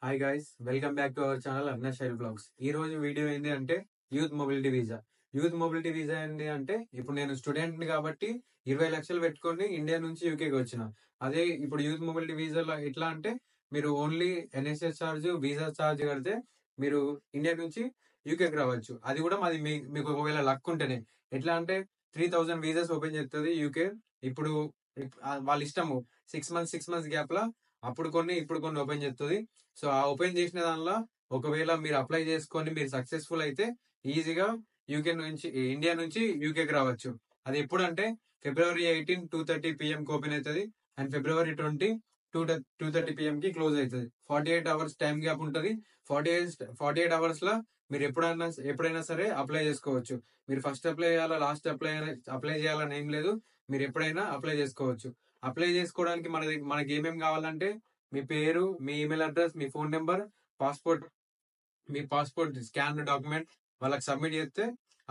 Hi guys, welcome back to our channel Avinash Shail blogs. ఈ రోజు వీడియో ఏంటి అంటే youth mobility visa. Youth mobility visa ఏంటి అంటే ఇప్పుడు నేను స్టూడెంట్ ని కాబట్టి 20 లక్షలు పెట్టుకొని ఇండియా నుంచి యూకేకి వచ్చిన. అదే ఇప్పుడు యూత్ మొబిలిటీ వీసాలో ఎట్లా అంటే మీరు only NSS charge, visa charge కడితే మీరు ఇండియా నుంచి యూకేకి రావచ్చు. అది కూడా మాది మీకు ఒకవేళ లక్ ఉంటేనే. ఎట్లా అంటే 3000 వీసాస్ ఓపెన్ చేస్తుంది యూకే. ఇప్పుడు వాళ్ళ ఇష్టము. 6 మంత్స్ గ్యాప్ లా అప్పుడు కొన్ని ఇప్పుడు కొన్ని ఓపెన్ చేస్తుంది. సో ఆ ఓపెన్ చేసిన దానిలో ఒకవేళ మీరు అప్లై చేసుకొని మీరు సక్సెస్ఫుల్ అయితే ఈజీగా యూకే నుంచి ఇండియా నుంచి యూకేకి రావచ్చు. అది ఎప్పుడు అంటే February 18 2:30 PM కి ఓపెన్ అవుతుంది అండ్ February 20 2:30 PM కి క్లోజ్ అవుతుంది. 48 అవర్స్ టైం గ్యాప్ ఉంటుంది. 48 అవర్స్ లో మీరు ఎప్పుడైనా సరే అప్లై చేసుకోవచ్చు. మీరు ఫస్ట్ అప్లై చేయాలా, లాస్ట్ అప్లై చేయాలని ఏం లేదు. మీరు ఎప్పుడైనా అప్లై చేసుకోవచ్చు. అప్లై చేసుకోవడానికి మనకి ఏమేమి కావాలంటే మీ పేరు, మీ ఈమెయిల్ అడ్రస్, మీ ఫోన్ నెంబర్, పాస్పోర్ట్, మీ పాస్పోర్ట్ స్కాన్ డాక్యుమెంట్ వాళ్ళకి సబ్మిట్ చేస్తే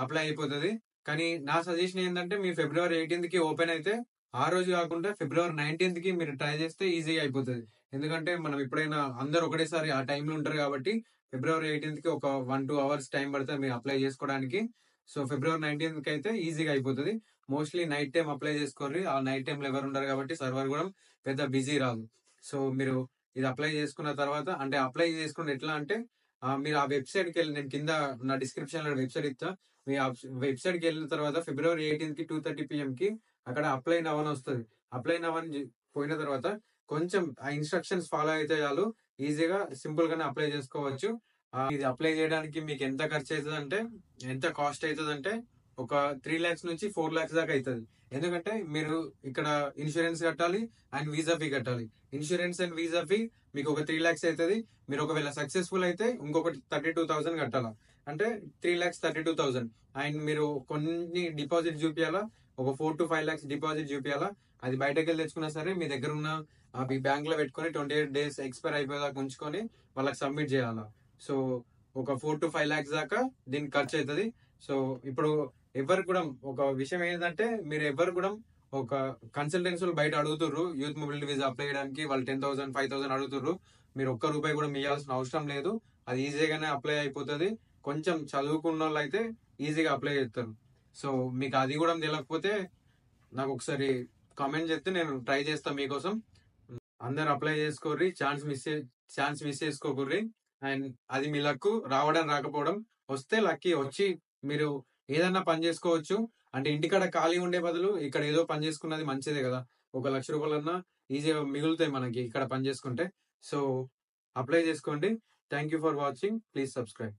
అప్లై అయిపోతుంది. కానీ నా సజెషన్ ఏంటంటే మీ February 18 కి ఓపెన్ అయితే ఆ రోజు కాకుండా February 19 కి మీరు ట్రై చేస్తే ఈజీగా అయిపోతుంది. ఎందుకంటే మనం ఎప్పుడైనా అందరు ఒకటేసారి ఆ టైంలో ఉంటారు కాబట్టి February 18 కి ఒక 1-2 అవర్స్ టైం పడుతుంది మీరు అప్లై చేసుకోవడానికి. సో February 19 కి అయితే ఈజీగా అయిపోతుంది. మోస్ట్లీ నైట్ టైం అప్లై చేసుకోండి. ఆ నైట్ టైంలో ఎవరు ఉండరు కాబట్టి సర్వర్ కూడా పెద్ద బిజీ రాదు. సో మీరు ఇది అప్లై చేసుకున్న తర్వాత అంటే అప్లై చేసుకుని ఎట్లా అంటే మీరు ఆ వెబ్సైట్కి వెళ్ళి నేను కింద నా డిస్క్రిప్షన్ లో వెబ్సైట్ ఇస్తా. మీ వెబ్సైట్ కి వెళ్ళిన తర్వాత February 18 కి 2:30 PM కి అక్కడ అప్లై నవ్ అని వస్తుంది. అప్లై నవ్ అని పోయిన తర్వాత కొంచెం ఆ ఇన్స్ట్రక్షన్స్ ఫాలో అయితే చాలు ఈజీగా సింపుల్ గానే అప్లై చేసుకోవచ్చు. ఇది అప్లై చేయడానికి మీకు ఎంత ఖర్చు అవుతుంది అంటే ఎంత కాస్ట్ అవుతుంది అంటే ఒక 3 lakhs నుంచి 4 lakhs దాకా అవుతుంది. ఎందుకంటే మీరు ఇక్కడ ఇన్సూరెన్స్ కట్టాలి అండ్ వీసా ఫీ కట్టాలి. ఇన్సూరెన్స్ అండ్ వీసా ఫీ మీకు ఒక 3 lakhs అవుతుంది. మీరు ఒకవేళ సక్సెస్ఫుల్ అయితే ఇంకొకటి 32,000 కట్టాలా. అంటే 3,32,000. అండ్ మీరు కొన్ని డిపాజిట్ చూపించాలా. ఒక 4 to 5 lakhs డిపాజిట్ చూపించాలా. అది బయటకు వెళ్ళి తెచ్చుకున్నా సరే మీ దగ్గర ఉన్న మీ బ్యాంక్ లో పెట్టుకొని 28 days ఎక్స్పైర్ అయిపోయేదాకా ఉంచుకొని వాళ్ళకి సబ్మిట్ చేయాలా. సో ఒక 4 to 5 lakhs దాకా దీనికి ఖర్చు అవుతుంది. సో ఇప్పుడు ఎవరు కూడా ఒక విషయం ఏంటంటే మీరు ఎవరు కూడా ఒక కన్సల్టెన్సీలు బయట అడుగుతుర్రు యూత్ మొబిలిటీ వీసా అప్లై చేయడానికి. వాళ్ళు 10,000 5,000 అడుగుతుర్రు. మీరు ఒక్క రూపాయి కూడా ఇవ్వాల్సిన అవసరం లేదు. అది ఈజీగానే అప్లై అయిపోతుంది. కొంచెం చదువుకున్న వాళ్ళు అయితే ఈజీగా అప్లై చేస్తారు. సో మీకు అది కూడా తెలియకపోతే నాకు ఒకసారి కామెంట్ చేస్తే నేను ట్రై చేస్తాను మీకోసం. అందరు అప్లై చేసుకోర్రి. ఛాన్స్ మిస్ చేసుకోకుర్రి. అండ్ అది మీ లక్. రావడం రాకపోవడం. వస్తే లక్కీ వచ్చి మీరు ఏదన్నా పని చేసుకోవచ్చు. అంటే ఇంటికాడ ఖాళీ ఉండే బదులు ఇక్కడ ఏదో పని చేసుకున్నది మంచిదే కదా. 1 లక్ష రూపాయలన్నా ఈజీగా మిగులుతాయి మనకి ఇక్కడ పని చేసుకుంటే. సో అప్లై చేసుకోండి. Thank you for watching. Please subscribe.